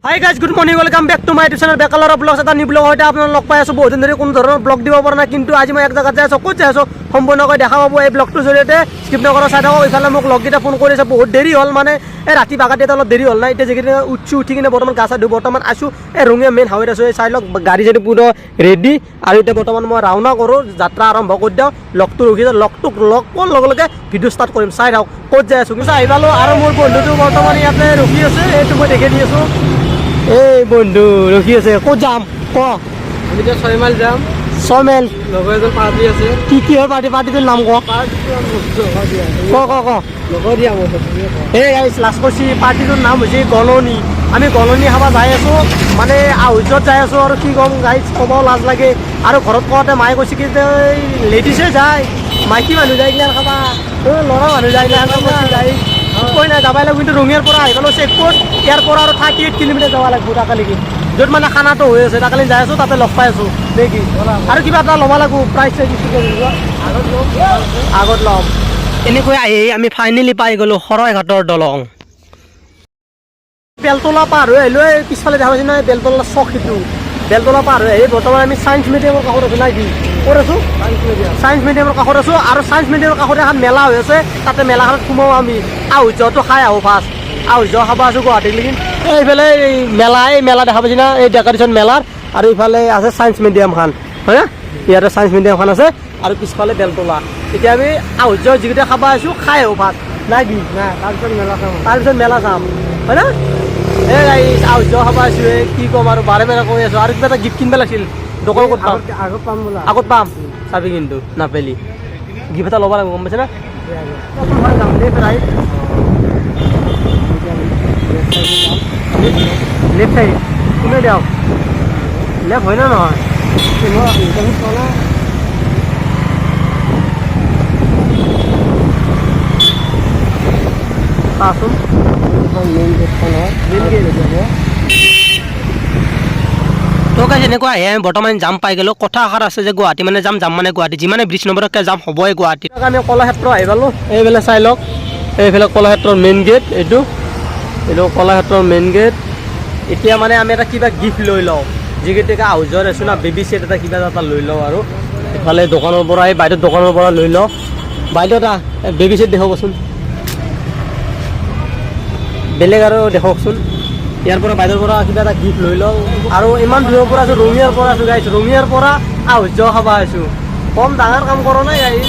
Hi guys good morning welcome back to my টিউশনের বেকালার blogs এটা new blog হয়তো আপনার লগ পাই আছো বহুত দিন ধরে কোনো ধরনের ব্লগ দিব পৰা নাই কিন্তু আজি মই এক জায়গাত যাই আছো ক'ত যাই আছো সম্পূৰ্ণকৈ দেখা পাব এই ব্লগটোৰ জৰিয়তে স্কিপ নকৰা চাই থাকক ইফালে মোক লগকেইটা ফোন কৰিছে বহুত দেৰি হ'ল মানে এই ৰাতি বাগাত এটা অলপ দেৰি হ'ল না এতিয়া যিকেইটা উঠি কিনে বৰ্তমান গা চা ধুই বৰ্তমান আছো এই ৰঙীয়া মেইন হাৱেত আছো এই চাই লওক গাড়ী যদি পুৰা ৰেডি আৰু এতিয়া বৰ্তমান মই ৰাওনা কৰোঁ যাত্ৰা আৰম্ভ কৰি দিওঁ লগটো ৰখি লগটোক লগ পোৱাৰ লগে লগে ভিডিঅ' ষ্টাৰ্ট কৰিম চাই থাকক ক'ত যাই আছো কিন্তু আহি পালোঁ আৰু মোৰ বন্ধুটো বৰ্তমান ইয়াতে ৰখি আছে এইটো মই দেখি দি আছোঁ এই বন্ধু ৰখি আছে ক'ত যাম ক আমি এতিয়া 6 মাইল যাম 6 মাইল লগৰ এজন পাৰ্টি আছে কি হয় পাৰ্টিটোৰ নাম ক লগৰ দিয়া মোৰ এই গাইছ লাষ্ট কৈছি পাৰ্টিটোৰ নাম হৈছে গলনি আমি গলনি খাব যাই আছোঁ মানে আহুজত যাই আছোঁ আৰু কি ক'ম গাইছ ক'ব লাজ লাগে আৰু ঘৰত কওঁতে মায়ে কৈছে কি লেডিছে যায় মাইকী মানুহ যায় কিনে খাবা ল'ৰা মানুহ যায় কিনে যায় কৈ নাই যাবাই লাগিব কিন্তু ৰঙিয়াৰ পৰা আহি পেলাই চেকপোষ্ট ইয়াৰ পৰা আৰু 38 কিলোমিটাৰ যাব লাগিব তাকালৈকে য'ত মানে খানাটো হৈ আছে তাকালি যাই আছোঁ তাতে লগ পাই আছোঁ নেকি আৰু কিবা এটা ল'ব লাগিব প্ৰাইচ আগত ল'ম এনেকৈ আহি আমি ফাইনেলি পাই গ'লোঁ শৰাইঘাটৰ দলং বেলতলা পাৰ হৈ আহিলোঁ এই পিছফালে দেখা পাইছে নহয় বেলতলা চক সেইটো বেলতলা পাৰ হৈ আহি বৰ্তমান আমি ছায়েন্স মিউজিয়ামৰ কাষত আছোঁ নাই কি ক'ত আছোঁ ছায়েন্স মিউজিয়ামৰ কাষত আছোঁ আৰু ছায়েন্স মিউজিয়ামৰ কাষতে এখন মেলা হৈ আছে তাতে মেলাখনত সোমাওঁ আমি আহুজটো খাই আহোঁ ফাৰ্ষ্ট আহুজ খাব আছোঁ গুৱাহাটীত লেকিন এইফালে এই মেলা দেখা পাইছে না এই ডেক'ৰেশ্যন মেলাৰ আৰু ইফালে আছে ছায়েন্স মিউজিয়ামখন হয় না ইয়াতে ছায়েন্স মিউজিয়ামখন আছে আৰু পিছফালে বেলতলা এতিয়া আমি আহুজ যিকেইটা খাব আছোঁ খাই আহোঁ ফাৰ্ষ্ট নাই কি নাই তাৰপিছত মেলা চাম হয় না এই গাইছ আহুজ খাব আছোঁ কি ক'ম আৰু বাৰে বাৰে কৈ আছোঁ আৰু কিবা এটা গিফ্ট কিনিব লাগিছিল দোকান ক'ত পাম আগত পাম বোলা আগত পাম চাবি কিন্তু নাপেলি গিফ্ট এটা ল'ব লাগিব গম পাইছে না লেফ্ট চাইড কোনে দিয়ক লেফ্ট হয় না নহয় চাচোন মেইন গেটখন হয় তো গাইছ এনেকুৱা আহে আমি বৰ্তমান যাম পাই গ'লোঁ কথা এষাৰ আছে যে গুৱাহাটী মানে যাম মানে গুৱাহাটী যিমানে ব্ৰিজ নম্বৰতকৈ যাম হ'বই গুৱাহাটী আমি কলাক্ষেত্ৰ আহি পালোঁ এইফালে চাই লওক এইফালে কলাক্ষেত্ৰৰ মেইন গেট এইটো কলাক্ষেত্ৰৰ মেইন গেট এতিয়া মানে আমি এটা কিবা গিফ্ট লৈ লওঁ যিকেইটা আহুজত আছোঁ না বেবী ছেট এটা কিবা এটা লৈ লওঁ আৰু ইফালে দোকানৰ পৰা এই বাইদেউৰ দোকানৰ পৰা লৈ লওঁ বাইদেউ এটা বেবী ছেট দেখুৱাবচোন বেলেগ আৰু দেখুৱাওকচোন ইয়াৰ পৰা বাইদেউৰ পৰা কিবা এটা গিফ্ট লৈ লওঁ আৰু ইমান দূৰৰ পৰা আছোঁ ৰঙিয়াৰ পৰা আছোঁ গাইছ ৰঙিয়াৰ পৰা আহুজ খাব আছোঁ কম ডাঙৰ কাম কৰা নাই গাইছ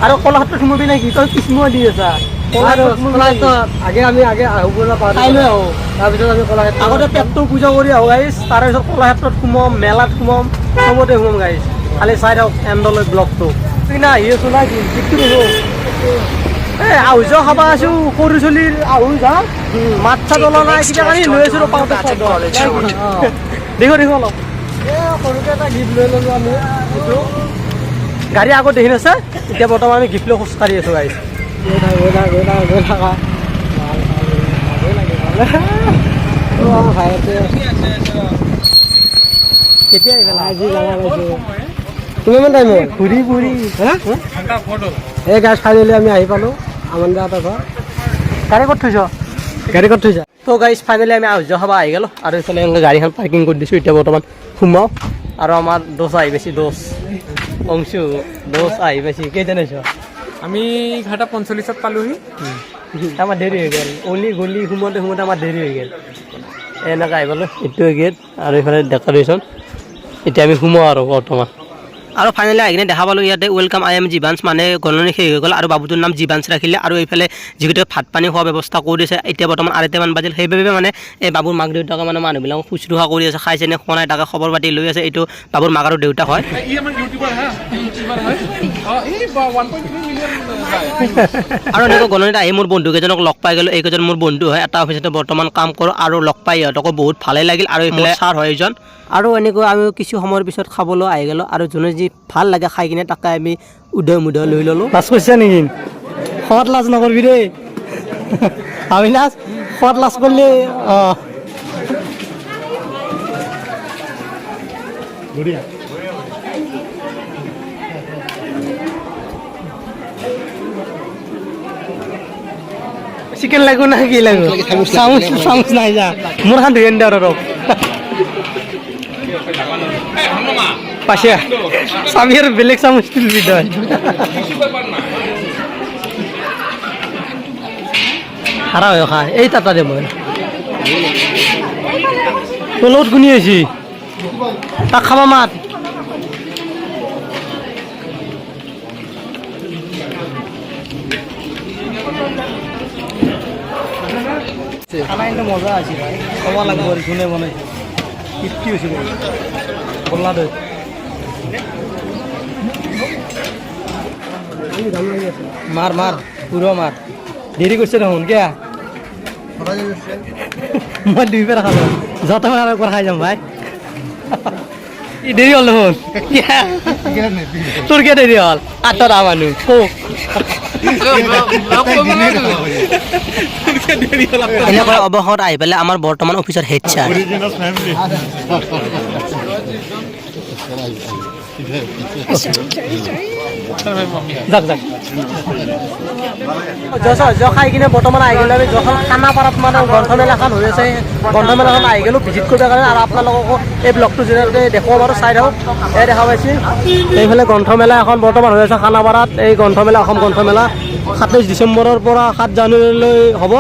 আৰু কলাক্ষেত্ৰত সোমাবি নেকি তই কিস্মা দি আছা আগে আহোঁ বোলা খাই লৈ আহোঁ তাৰপিছত আমি কলাক্ষেত্ৰ আগতে পেটটো পূজা কৰি আহোঁ গাইছ তাৰপিছত কলাক্ষেত্ৰত সোমাম মেলাত সোমাম চবতে সোমাম গাইছ খালি চাই থাকক এণ্ডলৈ ব্লগটো কিনা আহি আছোঁ নাই গিফ্টটো দেখোঁ এই আহুজ খাব আছোঁ সৰু চলিৰ আহুজ হা মাত চাত ওলোৱা নাই কিবা কানি লৈ আছোঁ পাওঁতে দেখো অলপ সৰুকৈ এটা গিফ্ট লৈ ল'লোঁ আমি এইটো গাড়ী আগত দেখি আছে এতিয়া বৰ্তমান আমি গিফ্ট লৈ খোজকাঢ়ি আছোঁ গাইছ গৈ থাকা কেতিয়া আহিবা আজি জানা পাইছোঁ কিমান টাইম হ'ল ঘূৰি এই গাছ ফাইনেলি আমি আহি পালোঁ আনন্দ এটা ঘৰ গাড়ী ক'ত থৈছা তো গাইছ ফাইনেলি আমি আহুজ খাব আহি গ'লোঁ আৰু এইফালে এনেকৈ গাড়ীখন পাৰ্কিং কৰি দিছোঁ এতিয়া বৰ্তমান সোমাওঁ আৰু আমাৰ দোষ আহি পাইছে অংশু দোষ আহি পাইছে কেইজন আহিছ আমি 11:45 পালোহি আমাৰ দেৰি হৈ গ'ল গলি সোমাওঁতে আমাৰ দেৰি হৈ গ'ল এনেকৈ আহি পালোঁ এইটোৱে গেট আৰু এইফালে ডেক'ৰেশ্যন এতিয়া আমি সোমাওঁ আৰু বৰ্তমান আৰু ফাইনেলি আহি কিনে দেখা পালোঁ ইয়াতে ৱেলকাম আই এম জীৱাঞ্চ মানে গণনি শেষ হৈ গ'ল আৰু বাবুটোৰ নাম জীৱাঞ্চ ৰাখিলে আৰু এইফালে যিকেইটা ভাত পানী খোৱা ব্যৱস্থা কৰিছে এতিয়া বৰ্তমান 2:30 বাজিল সেইবাবে মানে এই বাবুৰ মাক দেউতাকে মানে মানুহবিলাকক শুশ্ৰূষা কৰি আছে খাইছে নে খোৱা নাই তাকে খবৰ পাতি লৈ আছে এইটো বাবুৰ মাক আৰু দেউতাক হয় আৰু এনেকৈ গণনিত আহি মোৰ বন্ধুকেইজনক লগ পাই গ'লোঁ এইকেইজন মোৰ বন্ধু হয় এটা অফিচতে বৰ্তমান কাম কৰোঁ আৰু লগ পাই ইহঁতকো বহুত ভালেই লাগিল আৰু এইফালে ছাৰ হয় এজন আৰু এনেকৈ আমি কিছু সময়ৰ পিছত খাবলৈ আহি গ'লোঁ আৰু যোনে যি ভাল লাগে খাই কিনে তাকে আমি উদয় লৈ ল'লোঁ লাজ কৰিছা নেকি খোৱাত লাজ নকৰিবি দেই অবিনাশ খোৱাত লাজ কৰিলে চিকেন লাগো না কি লাগো চামুচ চামুচ নাই যা মোৰ খান ধুই আনি আৰু পাছে চাবি আৰু বেলেগ চামুচ তুলবি তই হাৰা হৈ খা এই তাতা দে মই তোৰ লগত গুণি হৈছি তাক খাবা মাত খানা কিন্তু মজা আছে ভাই ক'ব লাগিব আৰু কোনে বনাইছে তৃপ্তি হৈছে বল্লা দৈ মাৰ মাৰ পুৰ মাৰ দেৰি কৰিছে দেখোন কিয়া মই দুইবাৰ খালোঁ যত মই আৰু একবাৰ খাই যাম ভাই ই দেৰি হ'ল দেখোন তোৰ কিয় দেৰি হ'ল আঠটা মানুহ কওক এনেকৈ অৱসৰত আহি পেলাই আমাৰ বৰ্তমান অফিচৰ হেড ছাৰ খাই কিনে বৰ্তমান আহি গ'লে আমি যখন খানাপাৰাত মানে গ্ৰন্থমেলাখন হৈ আছে গ্ৰন্থমেলাখন আহি গ'লো ভিজিট কৰিব কাৰণে আৰু আপোনালোককো এই ব্লগটো যেনেকৈ দেখুৱাম আৰু চাই থাকক এই দেখা পাইছে এইফালে গ্ৰন্থমেলা এখন বৰ্তমান হৈ আছে খানাপাৰাত এই গ্ৰন্থমেলা অসম গ্ৰন্থমেলা 27 ডিচেম্বৰৰ পৰা 7 জানুৱাৰীলৈ হ'ব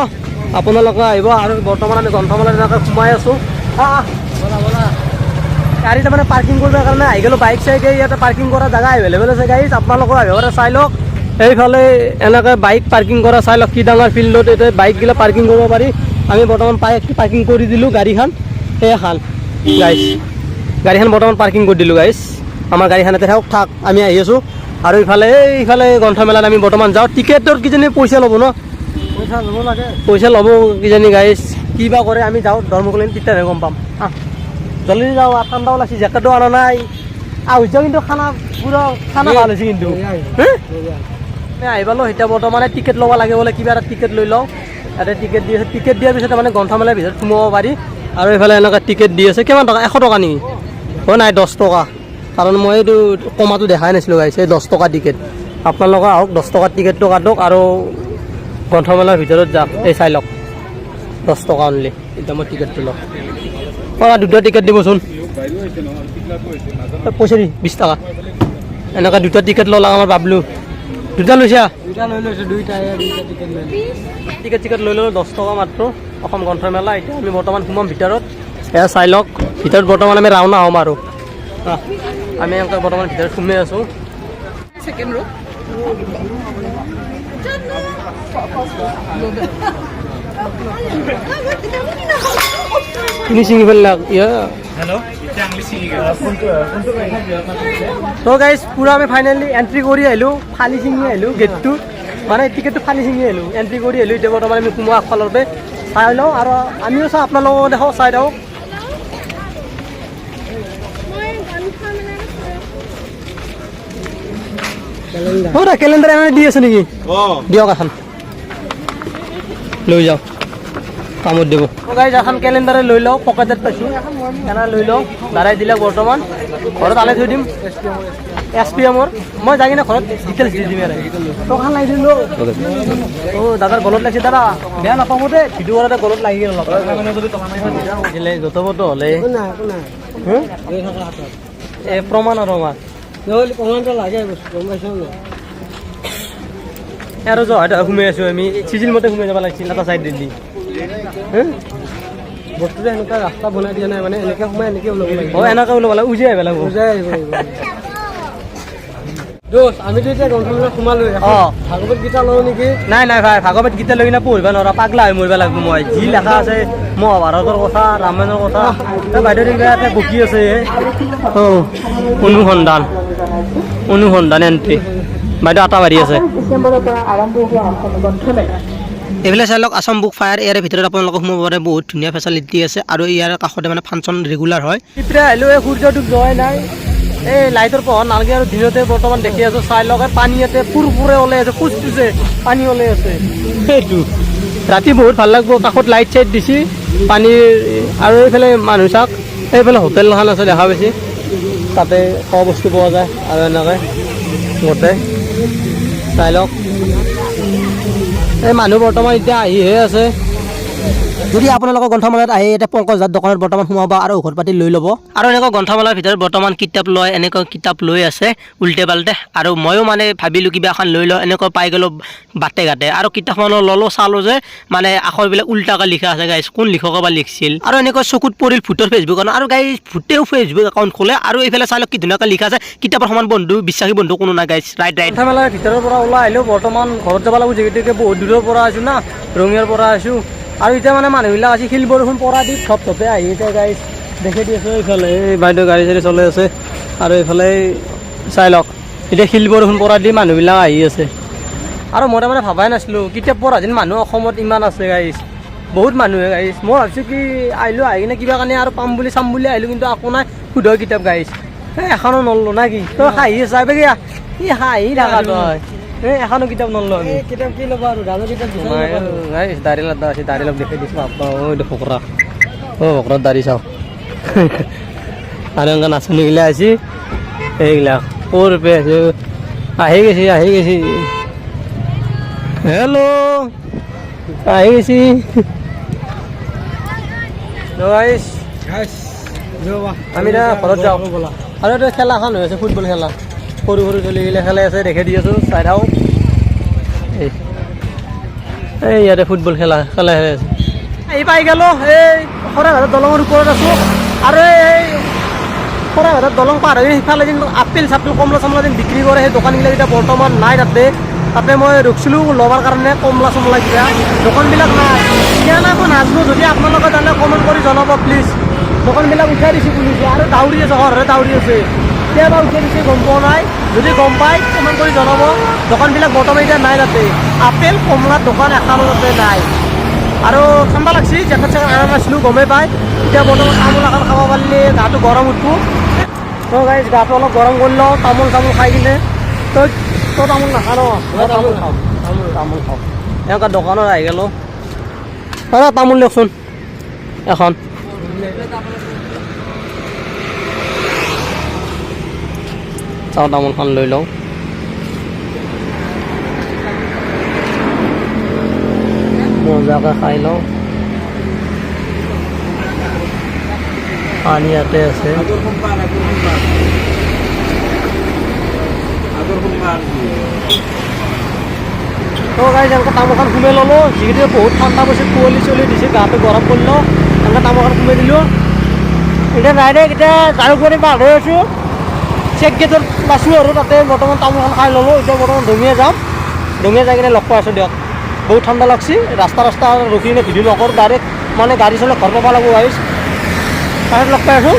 আপোনালোকে আহিব আৰু বৰ্তমান আমি গ্ৰন্থমেলাত এনেকৈ সোমাই আছোঁ গাড়ী তাৰমানে পাৰ্কিং কৰিবৰ কাৰণে আহি গ'লোঁ বাইক চাইক ইয়াতে পাৰ্কিং কৰা জেগা এভেইলেবল আছে গাড়ীত আপোনালোকৰ আহিব চাই লওক এইফালে এনেকৈ বাইক পাৰ্কিং কৰা চাই লওক কি ডাঙৰ ফিল্ডত এতিয়া বাইকগিলা পাৰ্কিং কৰিব পাৰি আমি বৰ্তমান পাৰ্কিং কৰি দিলোঁ গাড়ীখন এইখন গাড়ীখন বৰ্তমান পাৰ্কিং কৰি দিলোঁ গাইছ আমাৰ গাড়ীখন ইয়াতে থাক আমি আহি আছোঁ আৰু এইফালে গ্ৰন্থমেলাত আমি বৰ্তমান যাওঁ টিকেটৰ কিজানি পইচা ল'ব ন পইচা ল'ব কিজানি গাইছ কি বা কৰে আমি যাওঁ ধৰ্মকলনি তেতিয়াহে গম পাম জলদি যাওঁ ঠাণ্ডাও লাগিছে জেকেটো অনা নাই আহিছে কিন্তু খানা পুৰা খানা ভাল হৈছে কিন্তু আহি পালোঁ এতিয়া বৰ্তমানে টিকেট ল'ব লাগে বোলে কিবা এটা টিকেট লৈ লওঁ ইয়াতে টিকেট দি আছে টিকেট দিয়াৰ পিছত মানে গ্ৰন্থমেলাৰ ভিতৰত সোমাব পাৰি আৰু এইফালে এনেকুৱা টিকেট দি আছে কিমান টকা 100 টকা নেকি অঁ নাই 10 টকা কাৰণ মই এইটো কমাটো দেখাই নাছিলোঁ গাইছে 10 টকা টিকেট আপোনালোকে আহক 10 টকাৰ টিকেটটো কাটক আৰু গ্ৰন্থমেলাৰ ভিতৰত যাওক এই চাই লওক 10 টকা অনলি এতিয়া মই টিকেটটো লওঁ পৰা দুটা টিকেট দিবচোন পইচা দি 20 টকা এনেকুৱা দুটা টিকেট ল'লা আমাৰ বাবলু দুটা লৈছা টিকেট লৈ ল'লোঁ 10 টকা মাত্ৰ অসম গ্ৰন্থমেলা এতিয়া আমি বৰ্তমান সোমাম ভিতৰত এয়া চাই লওক ভিতৰত বৰ্তমান আমি ৰাওনা হ'ম আৰু আমি এনেকৈ বৰ্তমান ভিতৰত সোমাই আছোঁ ফিনিচিং ফেললাক তো গাইজ পুৰা আমি ফাইনেলি এণ্ট্ৰি কৰি আহিলোঁ ফালি ছিঙি আহিলোঁ গেটটো মানে টিকেটটো ফালি ছিঙি আহিলোঁ এণ্ট্ৰি কৰি আহিলোঁ এতিয়া বৰ্তমান আমি সোমোৱা আগফালতে চাই লওঁ আৰু আমিও চাওঁ আপোনালোকক দেখক চাই থাকক কেলেণ্ডাৰ এনে দি আছে নেকি দিয়ক এখন লৈ যাওক কামত দিব গাইজ এখন কেলেণ্ডাৰে লৈ লওঁ পকেটত পাইছোঁ এনে লৈ লওঁ দাৰাই দিলে বৰ্তমান ঘৰত আলাই থৈ দিম SPMৰ মই যাই কিনে ঘৰত ডিটেইলছ দি দিম টকা লাই দিলোঁ অঁ দাদাৰ গলত লাগিছে দাদা বেয়া নাপাব দেই ভিডিঅ' কৰাতে গলত লাগি গ'ল দিলে য'ত পতো হ'লে এই প্ৰমাণ আৰু আমাৰ প্ৰমাণটো লাগে গম পাইছোঁ আৰু জহাই সোমাই আছোঁ আমি চিজিল মতে সোমাই যাব লাগিছিল এটা চাইড দি বস্তুটো এনেকুৱা ৰাস্তা বনাই দিয়া নাই মানে এনেকৈ সোমাই এনেকৈ ওলাব লাগিব অঁ এনেকৈ ওলাব লাগে উজাই আহিব লাগিব উজাই আহিব লাগিব দোষ আমিতো এতিয়া গ্ৰন্থমেলাত সোমালোঁ অঁ ভাগৱত গীতা লওঁ নেকি নাই নাই ভাই ভাগৱত গীতা লৈ কিনে পঢ়িব নোৱাৰা পাগলা হৈ মৰিব লাগিব মই যি লেখা আছে মহাভাৰতৰ কথা ৰামায়ণৰ কথা বাইদেউ ইয়াতে বকি আছে অঁ অনুসন্ধান এণ্ট্ৰি বাইদেউ আটা বাঢ়ি আছে এইফালে চাই লওক আছাম বুক ফায়াৰ ইয়াৰ ভিতৰত আপোনালোকে সোমাব পাৰে বহুত ধুনীয়া ফেচিলিটি আছে আৰু ইয়াৰ কাষতে মানে ফাংচন ৰেগুলাৰ হয় এতিয়া আহিলোঁ এই সূৰ্যটোক যোৱাই নাই এই লাইটৰ পোহৰ নালাগে আৰু দিনতে বৰ্তমান দেখি আছোঁ চাই লওক পানী ইয়াতে ফুৰফুৰে ওলাই আছে ফুচফুচে পানী ওলাই আছে সেইটো ৰাতি বহুত ভাল লাগিব কাষত লাইট চাইট দিছে পানীৰ আৰু এইফালে মানুহ চাওক এইফালে হোটেলখন আছে দেখা পাইছে তাতে খোৱা বস্তু পোৱা যায় আৰু এনেকৈ গোটেই চাই লওক এই মানুহ বৰ্তমান এতিয়া আহিহে আছে। যদি আপোনালোকৰ গ্ৰন্থমেলাত আহে এতিয়া পংকজ দাৰ দোকানত বৰ্তমান সোমাব আৰু ঔষধ পাতি লৈ ল'ব। আৰু এনেকুৱা গ্ৰন্থমেলাৰ ভিতৰত বৰ্তমান কিতাপ লয়, এনেকুৱা কিতাপ লৈ আছে উল্টে পাল্টে। আৰু ময়ো মানে ভাবিলোঁ কিবা এখন লৈ লওঁ, এনেকুৱা পাই গ'লোঁ বাটে ঘাটে। আৰু কিতাপখন ল'লোঁ, চালোঁ যে মানে আখৰবিলাক উল্টাকৈ লিখা আছে গাইছ, কোন লিখকে বা লিখিছিল। আৰু এনেকৈ চকুত পৰিল ভূতৰ ফেচবুক একাউণ্ট, আৰু গাইছ ভূতেও ফেচবুক একাউণ্ট খোলে। আৰু এইফালে চাই লওক কি ধুনীয়াকৈ লিখা আছে, কিতাপৰ সমান বন্ধু, বিশ্বাসী বন্ধু কোনো নাই গাইছ। ৰাইট গ্ৰন্থমেলাৰ ভিতৰৰ পৰা ওলাই আহিলোঁ, বৰ্তমান ঘৰত যাব লাগিব যিহেতুকে বহুত দূৰৰ পৰা আছোঁ না, ৰঙিয়াৰ পৰা আছোঁ। আৰু এতিয়া মানে মানুহবিলাক আজি শিল বৰষুণ পৰা দি থপ থপে আহিছে গাইছ, দেখি দি আছোঁ। এইফালে এই বাইদেউ গাড়ী চাড়ী চলাই আছে, আৰু এইফালে চাই লওক এতিয়া শিল বৰষুণ পৰা দি মানুহবিলাক আহি আছে। আৰু মই তাৰমানে ভাবাই নাছিলোঁ কিতাপ পঢ়া যেন মানুহ অসমত ইমান আছে গাইছ, বহুত মানুহে গাইছ। মই ভাবিছোঁ কি আহিলোঁ, আহি কিনে কিবা কাৰণে আৰু পাম বুলি চাম বুলি আহিলোঁ, কিন্তু একো নাই, শুদ্ধ কিতাপ গাইছ। এই এখনো নললোঁ না কি, তই হাঁহি চাই বেগিয়া কি হাঁহি থাকা তই, এই এখনো কিতাপ নললোঁ আমি। কিতাপ কি ল'ব আৰু ডাঙৰ কিতাপ গাইছ দাড়ি লাদা আছে, দাড়ি লগ দেখাই দিছোঁ বাপ্পা, এইটো ফকৰা, ফকৰাত দাড়ি চাওঁ। আৰু এনেকুৱা নাচনীগিলা আছে, এইগিলা ক'ৰ পে আছে, আহি গৈছে। হেল্ল' আহি গৈছি। গাইছ আমি এতিয়া ঘৰত যাওঁ। আৰু এটা খেলাখন হৈ আছে, ফুটবল খেলা, সৰু সৰু চলিগিলা খেলাই আছে, দেখি দি আছোঁ, চাই থাকোঁ। এই ইয়াতে ফুটবল খেলাই আছে। এই পাই গ'লো, এই শৰাইঘাটৰ দলঙৰ ওপৰত আছোঁ। আৰু এই শৰাইঘাটৰ দলং পাৰ হৈ সিফালে যেন আপেল চাপেল কমলা চমলা যেন বিক্ৰী কৰে, সেই দোকানবিলাক এতিয়া বৰ্তমান নাই তাতে মই ৰখিছিলোঁ ল'বৰ কাৰণে কমলা চমলা কিবা, দোকানবিলাক নাই। এতিয়া নাই মই নাজানো, যদি আপোনালোকে জানে কমেণ্ট কৰি জনাব প্লিজ। দোকানবিলাক উঠাই দিছে পুলিচে, আৰু দাউৰি আছে, ঘৰতে দাউৰি আছে। কেতিয়াবা উঠাই দিছে গম পোৱা নাই, যদি গম পায় কমেণ্ট কৰি জনাব। দোকানবিলাক বৰ্তমান এতিয়া নাই তাতে, আপেল কমলাৰ দোকান এখনো তাতে নাই। আৰু ঠাণ্ডা লাগছি, জেকেট চেকেট আনা নাছিলোঁ গমেই পায়। এতিয়া বৰ্তমান তামোল এখন খাব পাৰিলে গাটো গৰম উঠব। তো গাইছ গাটো অলপ গৰম কৰি লওঁ, তামোল খাই কিনে। তই তামোল নাখা ন? তামোল খাওঁ, তামোল খাওঁ। এনেকুৱা দোকানত আহি গ'লোঁ। দাদা তামোল দিয়কচোন এখন। চাওঁ তামোলখন লৈ লওঁ। মজাকৈ খাই লওঁ। পানী ইয়াতে আছে। তো গাইছ এনেকৈ তামোলখন সোমাই ল'লোঁ, যিহেতু বহুত ঠাণ্ডা পৰিছে, কুঁৱলী চুৱলী দিছে, গাটো গৰম কৰিলোঁ, এনেকৈ তামোলখন সোমাই দিলোঁ। এতিয়া ডাইৰেক্ট এতিয়া জালুকবাৰী পাৰ হৈ আছোঁ, চেক গেটত পাইছোঁ আৰু তাতে বৰ্তমান তামোলখন খাই ল'লোঁ। এতিয়া বৰ্তমান ডঙিয়া যাম, ডঙিয়া যাই কিনে লগ পাই আছোঁ দিয়ক। বহুত ঠাণ্ডা লাগছি, ৰাস্তা ৰখি কিনে ভিডিঅ' নকৰোঁ, ডাইৰেক্ট মানে গাড়ী চলাই ঘৰ পাব লাগিব গাইছ। তাৰপিছত লগ পাই আছোঁ।